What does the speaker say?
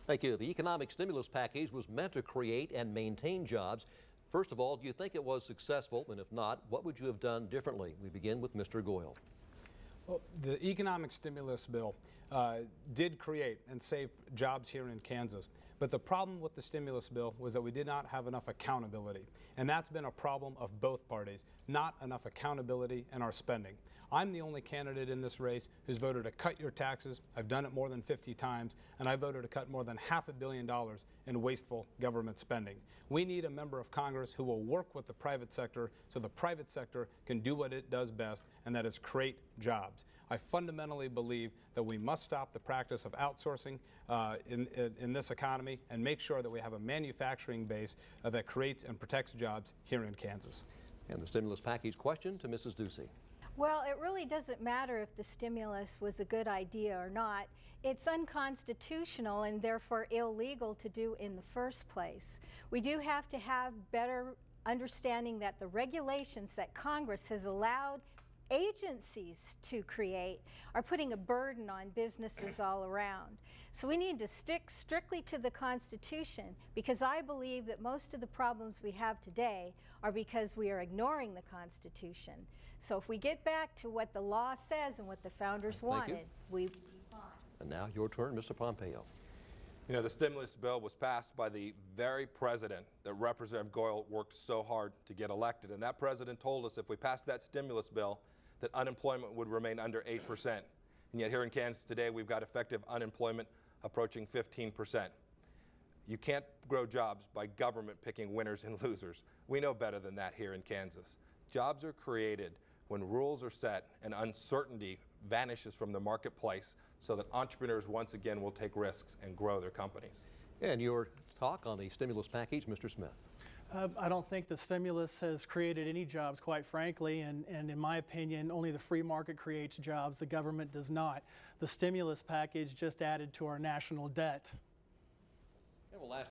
Thank you. The economic stimulus package was meant to create and maintain jobs. First of all, do you think it was successful? And if not, what would you have done differently? We begin with Mr. Goyle. Well, the economic stimulus bill did create and save jobs here in Kansas. But the problem with the stimulus bill was that we did not have enough accountability. And that's been a problem of both parties, not enough accountability in our spending. I'm the only candidate in this race who's voted to cut your taxes. I've done it more than 50 times, and I voted to cut more than $500 million in wasteful government spending. We need a member of Congress who will work with the private sector so the private sector can do what it does best, and that is create jobs. I fundamentally believe that we must stop the practice of outsourcing in this economy and make sure that we have a manufacturing base that creates and protects jobs here in Kansas. And the stimulus package question to Mrs. Ducey. Well, it really doesn't matter if the stimulus was a good idea or not. It's unconstitutional and therefore illegal to do in the first place. We do have to have better understanding that the regulations that Congress has allowed agencies to create are putting a burden on businesses all around. So we need to stick strictly to the Constitution, because I believe that most of the problems we have today are because we are ignoring the Constitution. So if we get back to what the law says and what the founders wanted, we'd be fine. And now your turn, Mr. Pompeo. You know, the stimulus bill was passed by the very president that Representative Goyle worked so hard to get elected. And that president told us if we passed that stimulus bill, that unemployment would remain under 8%. And yet here in Kansas today, we've got effective unemployment approaching 15%. You can't grow jobs by government picking winners and losers. We know better than that here in Kansas. Jobs are created when rules are set and uncertainty vanishes from the marketplace so that entrepreneurs once again will take risks and grow their companies. And your talk on the stimulus package, Mr. Smith. I don't think the stimulus has created any jobs, quite frankly, and in my opinion, only the free market creates jobs. The government does not. The stimulus package just added to our national debt. And we'll ask